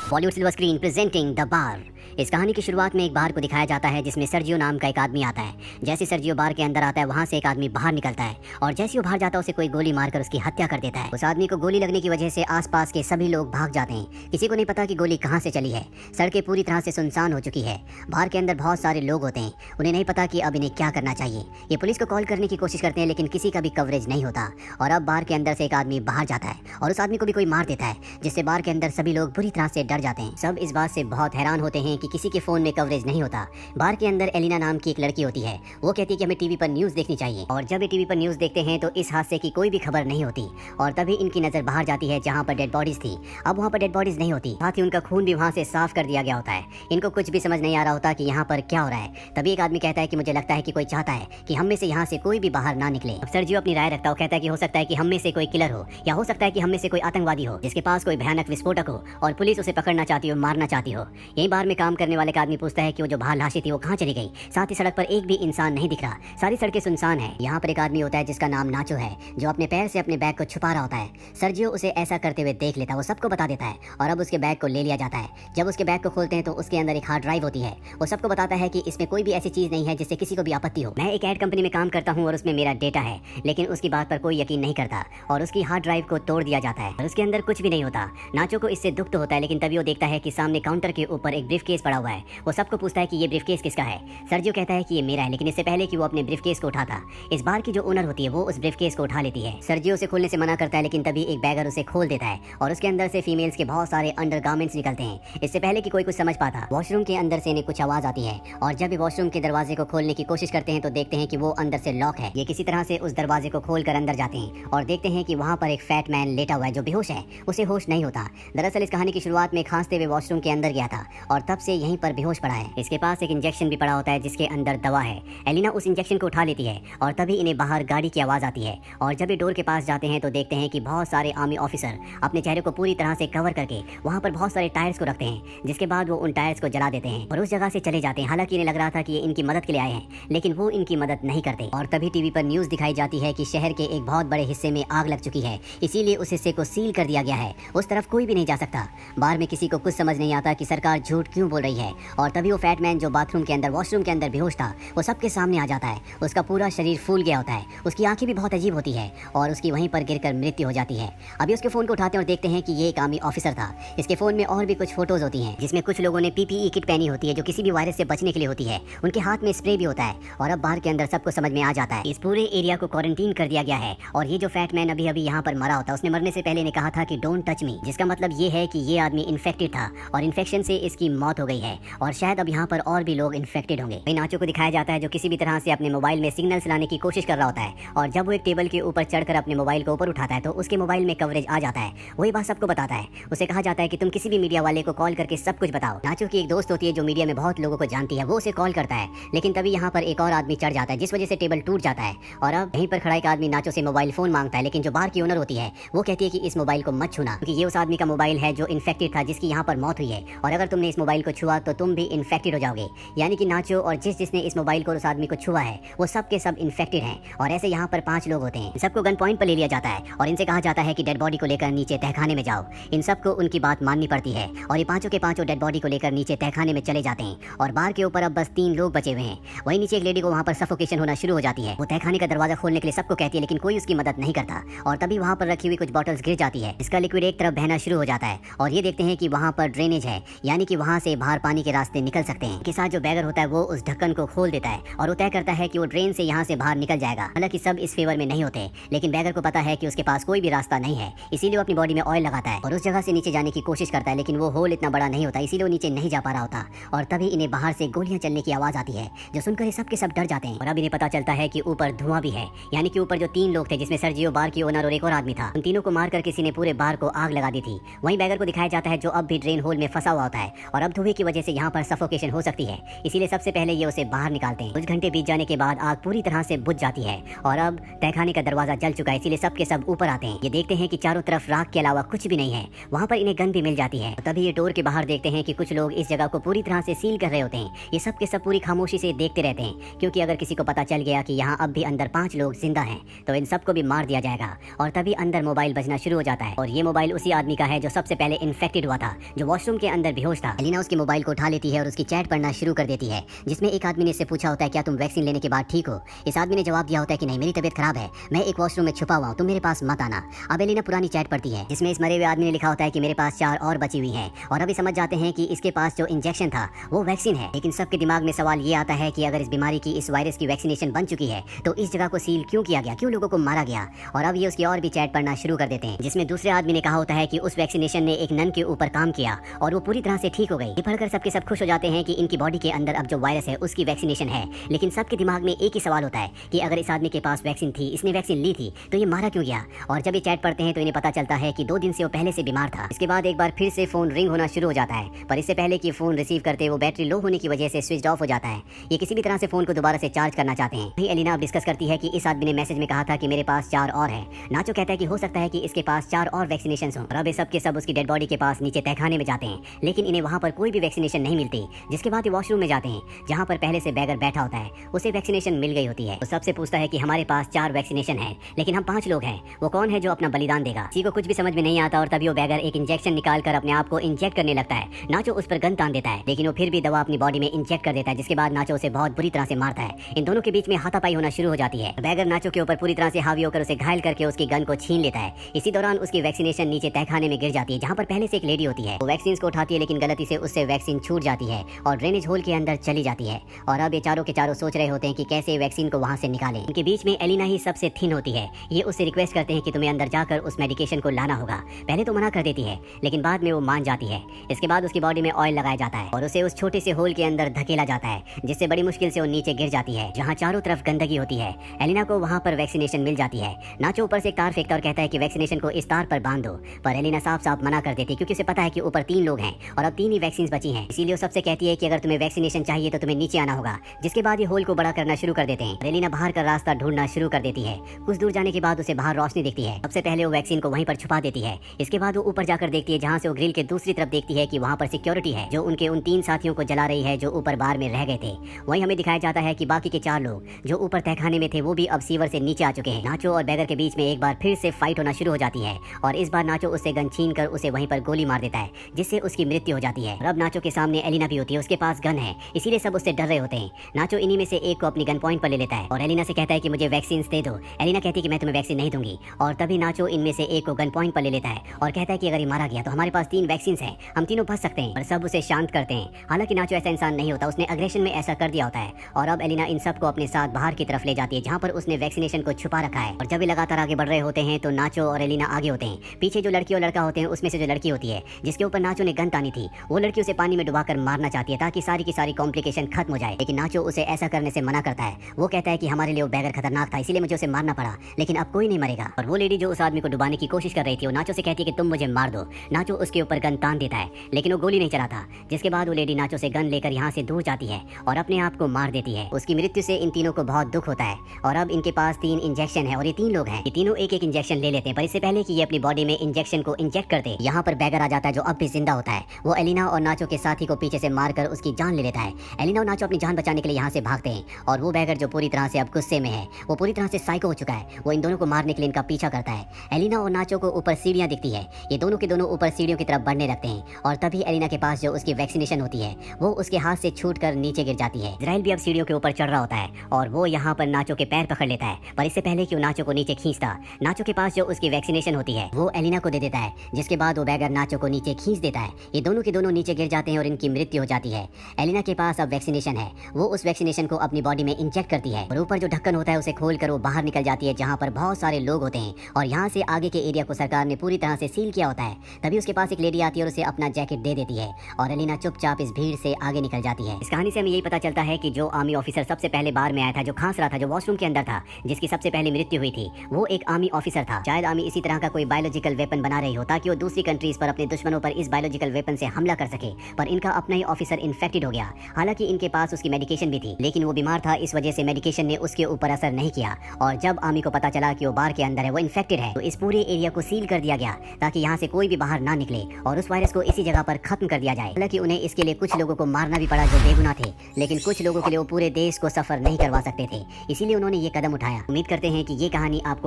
Bollywood silver screen presenting the bar. इस कहानी की शुरुआत में एक बार को दिखाया जाता है जिसमें सर्जियो नाम का एक आदमी आता है। जैसे सर्जियो बार के अंदर आता है वहाँ से एक आदमी बाहर निकलता है और जैसे वो बाहर जाता है उसे कोई गोली मारकर उसकी हत्या कर देता है। उस आदमी को गोली लगने की वजह से आसपास के सभी लोग भाग जाते हैं। किसी को नहीं पता कि गोली कहाँ से चली है। सड़कें पूरी तरह से सुनसान हो चुकी है। बार के अंदर बहुत सारे लोग होते हैं। उन्हें नहीं पता कि अब इन्हें क्या करना चाहिए। ये पुलिस को कॉल करने की कोशिश करते हैं लेकिन किसी का भी कवरेज नहीं होता। और अब बार के अंदर से एक आदमी बाहर जाता है और उस आदमी को भी कोई मार देता है, जिससे बार के अंदर सभी लोग बुरी तरह से डर जाते हैं। सब इस बात से बहुत हैरान होते हैं कि किसी के फोन में कवरेज नहीं होता। बार के अंदर एलिना नाम की एक लड़की होती है। वो कहती है कि हमें टीवी पर न्यूज़ देखनी चाहिए और जब ये टीवी पर न्यूज़ देखते हैं तो इस हादसे की कोई भी खबर नहीं होती और तभी इनकी नज़र बाहर जाती है जहाँ पर डेड बॉडीज थी। अब वहाँ पर डेड बॉडीज नहीं होती, साथ ही उनका खून भी वहाँ से साफ कर दिया गया होता है। इनको कुछ भी समझ नहीं आ रहा होता कि यहाँ पर क्या हो रहा है। तभी एक आदमी कहता है कि मुझे लगता है कि कोई चाहता है कि हम में से यहाँ से कोई भी बाहर ना निकले। अब सर्जियो अपनी राय रखता है, कहता है कि हो सकता है कि हम में से कोई किलर हो या हो सकता है कि हम में से कोई आतंकवादी हो जिसके पास कोई भयानक विस्फोटक हो और पुलिस उसे पकड़ना चाहती हो, मारना चाहती हो। यही बार में काम करने वाले का आदमी पूछता है कि वो जो बाहर लाशें थी वो कहाँ चली गई। साथ ही सड़क पर एक भी इंसान नहीं दिख रहा, सारी सड़कें सुनसान है। यहाँ पर एक आदमी होता है जिसका नाम नाचो है, जो अपने पैर से अपने बैग को छुपा रहा होता है। सर्जियो उसे ऐसा करते हुए देख लेता है, वो सबको बता देता है और अब उसके बैग को ले लिया जाता है। जब उसके बैग को खोलते हैं तो उसके अंदर एक हार्ड ड्राइव होती है। वो सबको बताता है कि इसमें कोई भी ऐसी चीज नहीं है जिससे किसी को भी आपत्ति हो। मैं एक एड कंपनी में काम करता हूँ और उसमें मेरा डेटा है, लेकिन उसकी बात पर कोई यकीन नहीं करता और उसकी हार्ड ड्राइव को तोड़ दिया जाता है और उसके अंदर कुछ भी नहीं होता। नाचो को इससे दुख तो होता है लेकिन तभी वो देखता है कि सामने काउंटर के ऊपर एक ब्रीफकेस पड़ा हुआ है। वो सबको पूछता है कि ये ब्रीफकेस किसका है। सर्जियो कहता है कि ये मेरा है, लेकिन इससे पहले कि वो अपने ब्रीफकेस को उठाता, इस बार की जो ओनर होती है वो उस ब्रीफकेस को उठा लेती है। सर्जियो उसे खोलने से मना करता है लेकिन तभी एक बैगर उसे खोल देता है और उसके अंदर से फीमेल्स के बहुत सारे अंडरगारमेंट्स निकलते हैं। इससे पहले कि कोई कुछ समझ पाता, वॉशरूम के अंदर से इन्हें कुछ आवाज आती है और जब भी वॉशरूम के दरवाजे को खोलने की कोशिश करते हैं तो देखते हैं कि वो अंदर से लॉक है। ये किसी तरह से उस दरवाजे को खोलकर अंदर जाते हैं और देखते हैं कि वहाँ पर एक फैट मैन लेटा हुआ है जो बेहोश है, उसे होश नहीं होता। दरअसल इस कहानी की शुरुआत में खांसते हुए वॉशरूम के अंदर गया था और तब से यहीं पर बेहोश पड़ा है। इसके पास एक इंजेक्शन भी पड़ा होता है जिसके अंदर दवा है। एलिना उस इंजेक्शन को उठा लेती है और तभी इन्हें बाहर गाड़ी की आवाज आती है और जब ये डोर के पास जाते हैं तो देखते हैं कि बहुत सारे आर्मी ऑफिसर अपने चेहरे को पूरी तरह से कवर करके वहाँ पर बहुत सारे टायर्स को रखते हैं, जिसके बाद वो उन टायर्स को जला देते हैं और उस जगह से चले जाते हैं। हालांकि इन्हें लग रहा था कि ये इनकी मदद के लिए आए हैं लेकिन वो इनकी मदद नहीं करते और तभी टीवी पर न्यूज़ दिखाई जाती है कि शहर के एक बहुत बड़े हिस्से में आग लग चुकी है, इसीलिए उस हिस्से को सील कर दिया गया है। उस तरफ कोई भी नहीं जा सकता। बार में किसी को कुछ समझ नहीं आता कि सरकार झूठ क्यों बोल रही है और तभी वो फैट मैन जो बाथरूम के अंदर वॉशरूम के अंदर बेहोश था वो सबके सामने आ जाता है। उसका पूरा शरीर फूल गया होता है, उसकी आंखें भी बहुत अजीब होती है और उसकी वहीं पर गिरकर मृत्यु हो जाती है। अभी उसके फोन को उठाते हैं और देखते हैं कि ये एक आर्मी ऑफिसर था। इसके फोन में और भी कुछ फोटोज होती हैं जिसमें कुछ लोगों ने पीपीई किट पहनी होती है जो किसी भी वायरस से बचने के लिए होती है। उनके हाथ में स्प्रे भी होता है और अब बाहर के अंदर सबको समझ में आ जाता है इस पूरे एरिया को क्वारंटीन कर दिया गया है। और ये जो फैट मैन अभी अभी यहाँ पर मरा होता, उसने मरने से पहले ने कहा था कि डोंट टच मी, जिसका मतलब ये है कि ये आदमी इन्फेक्टेड था और इन्फेक्शन से इसकी मौत हो गई है और शायद अब यहाँ पर और भी लोग इन्फेक्टेड होंगे। नाचो को दिखाया जाता है जो किसी भी तरह से अपने मोबाइल में सिग्नल्स लाने की कोशिश कर रहा होता है और जब वो एक टेबल के ऊपर चढ़कर अपने मोबाइल को ऊपर उठाता है तो उसके मोबाइल में कवरेज आ जाता है। वही बात सबको बताता है। उसे कहा जाता है कि तुम किसी भी मीडिया वाले को कॉल करके सब कुछ बताओ। नाचो की एक दोस्त होती है जो मीडिया में बहुत लोगों को जानती है, वो उसे कॉल करता है लेकिन तभी यहाँ पर एक और आदमी चढ़ जाता है जिस वजह से टेबल टूट जाता है और अब यहीं पर खड़ा एक आदमी नाचो से मोबाइल फोन मांगता है लेकिन जो बाहर की ओनर होती है वो कहती है कि इस मोबाइल को मत छूना क्योंकि ये उस आदमी का मोबाइल है जो इन्फेक्टेड था, जिसकी यहाँ पर मौत हुई है और अगर तुमने इस मोबाइल को छुआ तो तुम भी इन्फेक्टेड हो जाओगे। यानी कि नाचो और जिसने इस मोबाइल को उस आदमी को छुआ है वो सब के सब इन्फेक्टेड हैं और ऐसे यहाँ पर 5 लोग होते हैं। सबको गन पॉइंट पर ले लिया जाता है और इनसे कहा जाता है कि डेड बॉडी को लेकर नीचे तहखाने में जाओ। इन सबको उनकी बात माननी पड़ती है और ये पांचों के पांचों डेड बॉडी को लेकर नीचे तहखाने में चले जाते हैं और बार के ऊपर अब बस 3 लोग बचे हुए हैं। वहीं नीचे एक लेडी को वहाँ पर सफोकेशन होना शुरू हो जाती है। वो तहखाने का दरवाजा खोलने के लिए सबको कहती है लेकिन कोई उसकी मदद नहीं करता और तभी वहाँ पर रखी हुई कुछ बॉटल्स गिर जाती है, इसका लिक्विड एक तरफ बहना शुरू हो जाता है और ये देखते हैं कि वहाँ पर ड्रेनेज है, यानी कि वहाँ से बाहर पानी के रास्ते निकल सकते हैं। के साथ जो बैगर होता है वो उस ढक्कन को खोल देता है और वो तय करता है कि वो ड्रेन से यहाँ से बाहर निकल जाएगा। हालांकि सब इस फेवर में नहीं होते लेकिन बैगर को पता है कि उसके पास कोई भी रास्ता नहीं है, इसीलिए वो अपनी बॉडी में ऑयल लगाता है और उस जगह से नीचे जाने की कोशिश करता है लेकिन वो होल इतना बड़ा नहीं होता, इसीलिए वो नीचे नहीं जा पा रहा होता और तभी इन्हें बाहर से गोलियां चलने की आवाज आती है जो सुनकर ये सब के सब डर जाते हैं और अब इन्हें पता चलता है कि ऊपर धुआं भी है, यानी कि ऊपर जो 3 लोग थे जिसमें सर्जियो, बार की ओनर और एक और आदमी था, उन तीनों को मारकर किसी ने पूरे बार को आग लगा दी थी। वहीं बैगर को दिखाया जाता है जो अब भी ड्रेन होल में फंसा हुआ होता है और अब धुएं लोहे की वजह से यहाँ पर सफोकेशन हो सकती है, इसीलिए सबसे पहले ये उसे बाहर निकालते हैं। कुछ घंटे बीत जाने के बाद आग पूरी तरह से बुझ जाती है और अब तहखाने का दरवाजा जल चुका है, इसीलिए सब के सब ऊपर आते हैं। ये देखते हैं कि चारों तरफ राख के अलावा कुछ भी नहीं है। वहाँ पर इन्हें गन भी मिल जाती है। तभी ये डोर के बाहर देखते हैं कि कुछ लोग इस जगह को पूरी तरह से सील कर रहे होते हैं। ये सब के सब पूरी खामोशी से देखते रहते हैं, क्योंकि अगर किसी को पता चल गया कि यहाँ अब भी अंदर 5 लोग जिंदा हैं तो इन सबको भी मार दिया जाएगा। और तभी अंदर मोबाइल बजना शुरू हो जाता है और ये मोबाइल उसी आदमी का है जो सबसे पहले इन्फेक्टेड हुआ था, जो वॉशरूम के अंदर बेहोश था। एलिना उसके मोबाइल को उठा लेती है और उसकी चैट पढ़ना शुरू कर देती है, जिसमें एक आदमी ने इससे पूछा होता है, क्या तुम वैक्सीन लेने के बाद ठीक हो? इस आदमी ने जवाब दिया होता है कि नहीं, मेरी तबीयत खराब है, मैं एक वॉशरूम में छुपा हुआ हूँ, तुम मेरे पास मत आना। अब एलिना पुरानी चैट पढ़ती है, जिसमें इस मरे हुए आदमी ने लिखा होता है कि मेरे पास 4 और बची हुई हैं। और अभी समझ जाते हैं कि इसके पास जो इंजेक्शन था वो वैक्सीन है। लेकिन सबके दिमाग में सवाल ये आता है कि अगर इस बीमारी की, इस वायरस की वैक्सीनेशन बन चुकी है तो इस जगह को सील क्यों किया गया, क्यों लोगों को मारा गया? और अब ये उसकी और भी चैट पढ़ना शुरू कर देते हैं, जिसमें दूसरे आदमी ने कहा होता है कि उस वैक्सीनेशन ने एक नन के ऊपर काम किया और वो पूरी तरह से ठीक हो गई। ये पढ़कर सबके सब खुश हो जाते हैं कि इनकी बॉडी के अंदर अब जो वायरस है उसकी वैक्सीनेशन है। लेकिन सबके दिमाग में एक ही सवाल होता है कि अगर इस आदमी के पास वैक्सीन थी, इसने वैक्सीन ली थी, तो ये मारा क्यों गया? और जब ये चैट पढ़ते हैं तो इन्हें पता चलता है कि 2 दिन से वो पहले से बीमार था। इसके बाद एक बार फिर से फोन रिंग होना शुरू हो जाता है, पर इससे पहले कि फोन रिसीव करते वो बैटरी लो होने की वजह से स्विच ऑफ हो जाता है। ये किसी भी तरह से फोन को दोबारा से चार्ज करना चाहते हैं। वहीं एलिना अब डिस्कस करती है कि इस आदमी ने मैसेज में कहा था कि मेरे पास 4 और है। नाचो कहता है कि हो सकता है कि इसके पास 4 और वैक्सीनेशन हो। और अब ये सब के सब उसकी डेड बॉडी के पास नीचे तहखाने में जाते हैं, लेकिन इन्हें वहाँ पर कोई भी वैक्सीनेशन नहीं मिलती। जिसके बाद ये वॉशरूम में जाते हैं, जहाँ पर पहले से बैगर बैठा होता है, उसे वैक्सीनेशन मिल गई होती है। तो सबसे पूछता है कि हमारे पास 4 वैक्सीनेशन है, लेकिन हम 5 लोग हैं, वो कौन है जो अपना बलिदान देगा? किसी को कुछ भी समझ में नहीं आता और तभी वो बैगर एक इंजेक्शन निकाल कर अपने आप को इंजेक्ट करने लगता है। नाचो उस पर गन तान देता है, लेकिन वो फिर भी दवा अपनी बॉडी में इंजेक्ट कर देता है, जिसके बाद नाचो उसे बहुत बुरी तरह से मारता है। इन दोनों के बीच में हाथापाई होना शुरू हो जाती है। बैगर नाचो के ऊपर पूरी तरह से हावी होकर उसे घायल करके उसकी गन को छीन लेता है। इसी दौरान उसकी वैक्सीनेशन नीचे तहखाने में गिर जाती है, जहाँ पर पहले से एक लेडी होती है। वो वैक्सीन को उठाती है, लेकिन गलती से उससे वैक्सीन छूट जाती है और ड्रेनेज होल के अंदर चली जाती है। और अब ये चारों के चारों सोच रहे होते हैं कि कैसे वैक्सीन को वहाँ से निकालें। इनके बीच में एलिना ही सबसे थिन होती है। ये उससे रिक्वेस्ट करते हैं कि तुम्हें अंदर जाकर उस मेडिकेशन को लाना होगा। पहले तो मना कर देती है, लेकिन बाद में वो मान जाती है। इसके बाद उसकी बॉडी में ऑयल लगाया जाता है और उसे उस छोटे से होल के अंदर धकेला जाता है, जिससे बड़ी मुश्किल से वो नीचे गिर जाती है, जहाँ चारों तरफ गंदगी होती है। एलिना को वहाँ पर वैक्सीनेशन मिल जाती है। नाचो ऊपर से एक तार फेंकता और कहता है कि वैक्सीनेशन को इस तार पर बांध दो, पर एलिना साफ साफ मना कर देती, क्योंकि उसे पता है कि ऊपर 3 लोग हैं और अब 3 ही वैक्सीन बची हैं। इसीलिए वो सबसे कहती है कि अगर तुम्हें वैक्सीनेशन चाहिए तो तुम्हें नीचे आना होगा। जिसके बाद ये होल को बड़ा करना शुरू कर देते हैं। एलिना बाहर का रास्ता ढूंढना शुरू कर देती है। कुछ दूर जाने के बाद उसे बाहर रोशनी दिखती है। सबसे पहले वो वैक्सीन को वहीं पर छुपा देती है। इसके बाद वो ऊपर जाकर देखती है, जहाँ से वो ग्रिल के दूसरी तरफ देखती है कि वहाँ पर सिक्योरिटी है, जो उनके उन 3 साथियों को जला रही है जो ऊपर बार में रह गए थे। वहीं हमें दिखाया जाता है कि बाकी के 4 लोग जो ऊपर तहखाने में थे वो भी अब सीवर से नीचे आ चुके हैं। नाचो और बैगर के बीच में एक बार फिर से फाइट होना शुरू हो जाती है और इस बार नाचो उससे गन छीन कर उसे वहीं पर गोली मार देता है, जिससे उसकी मृत्यु हो जाती है। और अब नाचो के सामने एलिना भी होती है, उसके पास गन है, इसीलिए सब उससे डर रहे होते हैं। नाचो इन्हीं में से एक को अपनी गन पॉइंट पर ले लेता है और एलिना से कहता है कि मुझे वैक्सीन दे दो। एलिना कहती है कि मैं तुम्हें वैक्सीन नहीं दूंगी और तभी नाचो इनमें से एक को गन पॉइंट पर ले लेता है और कहता है कि अगर ये मारा गया तो हमारे पास 3 वैक्सीन हैं, हम तीनों बच सकते हैं। और सब उसे शांत करते हैं। हालांकि नाचो ऐसा इंसान नहीं होता, उसने अग्रेशन में ऐसा कर दिया होता है। और अब एलिना इन सब को अपने साथ बाहर की तरफ ले जाती है, जहाँ पर उसने वैक्सीनेशन को छुपा रखा है। और जब ये लगातार आगे बढ़ रहे होते हैं तो नाचो और एलिना आगे होते हैं। पीछे जो लड़की और लड़का होते हैं, उसमें से जो लड़की होती है जिसके ऊपर नाचो ने गन तानी थी, वो लड़की उसे पानी में डुबाकर मारना चाहती है ताकि सारी की सारी कॉम्प्लिकेशन खत्म हो जाए। लेकिन नाचो उसे ऐसा करने से मना करता है। वो कहता है कि हमारे लिए वो बैगर खतरनाक था, इसीलिए मुझे उसे मारना पड़ा, लेकिन अब कोई नहीं मरेगा। और वो लेडी जो उस आदमी को डुबाने की कोशिश कर रही थी, वो नाचो से कहती है कि तुम मुझे मार दो। नाचो उसके ऊपर गन तान देता है, लेकिन वो गोली नहीं चलाता। जिसके बाद वो लेडी नाचो से गन लेकर यहाँ से दूर जाती है और अपने आप को मार देती है। उसकी मृत्यु से इन तीनों को बहुत दुख होता है। और अब इनके पास 3 इंजेक्शन है और ये 3 लोग हैं। ये तीनों एक एक इंजेक्शन ले लेते हैं, पर इससे पहले कि ये अपनी बॉडी में इंजेक्शन को इंजेक्ट करते, यहाँ पर बैगर आ जाता है जो अब भी जिंदा होता है। वो एलिना और नाचो के साथी को पीछे से मारकर उसकी जान ले लेता है। एलिना और नाचो अपनी जान बचाने के लिए यहाँ से भागते हैं और वो बैगर जो पूरी तरह से अब गुस्से में है, वो पूरी तरह से साइको हो चुका है, वो इन दोनों को मारने के लिए इनका पीछा करता है। एलिना और नाचो को ऊपर सीढ़ियाँ दिखती है। ये दोनों के दोनों ऊपर सीढ़ियों की तरफ बढ़ने लगते हैं और तभी एलिना के पास जो उसकी वैक्सीनेशन होती है वो उसके हाथ से छूट कर नीचे गिर जाती है। इजराइल भी अब सीढ़ियों के ऊपर चढ़ रहा होता है और वो यहाँ पर नाचो के पैर पकड़ लेता है, पर इससे पहले कि वो नाचो को नीचे खींचता, नाचो के पास जो उसकी वैक्सीनेशन होती है वो एलिना को दे देता है। जिसके बाद वो बैगर नाचो को नीचे खींच देता है। ये दोनों के दोनों नीचे गिर जाते हैं और इनकी मृत्यु हो जाती है। एलिना के पास अब वैक्सीनेशन है, वो उस वैक्सीनेशन को अपनी बॉडी में इंजेक्ट करती है और ऊपर जो ढक्कन होता है उसे खोलकर वो बाहर निकल जाती है, जहाँ पर बहुत सारे लोग होते हैं और यहाँ से आगे के एरिया को सरकार ने पूरी तरह से सील किया होता है। तभी उसके पास एक लेडी आती है और उसे अपना जैकेट दे देती है और एलिना चुपचाप इस भीड़ से आगे निकल जाती है। इस कहानी से हमें यही पता चलता है कि जो आर्मी ऑफिसर सबसे पहले बार में आया था, जो खांस रहा था, जो वॉशरूम के अंदर था, जिसकी सबसे पहले मृत्यु हुई थी, वो एक आर्मी ऑफिसर था। शायद आर्मी इसी तरह का कोई बायोलॉजिकल वेपन बना रही हो ताकि वो दूसरी कंट्रीज पर, अपने दुश्मनों पर इस बायोलॉजिकल वेपन से हमला कर सके। सके, पर इनका अपना ही ऑफिसर इन्फेक्टेड हो गया। हालांकि इनके पास उसकी मेडिकेशन भी थी, लेकिन वो बीमार था, इस वजह से मेडिकेशन ने उसके ऊपर असर नहीं किया। और जब आमी को पता चला कि वो बार के अंदर है, वो इन्फेक्टेड है, तो इस पूरे एरिया को सील कर दिया गया ताकि यहाँ से कोई भी बाहर ना निकले और उस वायरस को इसी जगह पर खत्म कर दिया जाए। हालांकि उन्हें इसके लिए कुछ लोगों को मारना भी पड़ा जो बेगुनाह थे, लेकिन कुछ लोगों के लिए वो पूरे देश को सफर नहीं करवा सकते थे, इसीलिए उन्होंने ये कदम उठाया। उम्मीद करते हैं कि ये कहानी आपको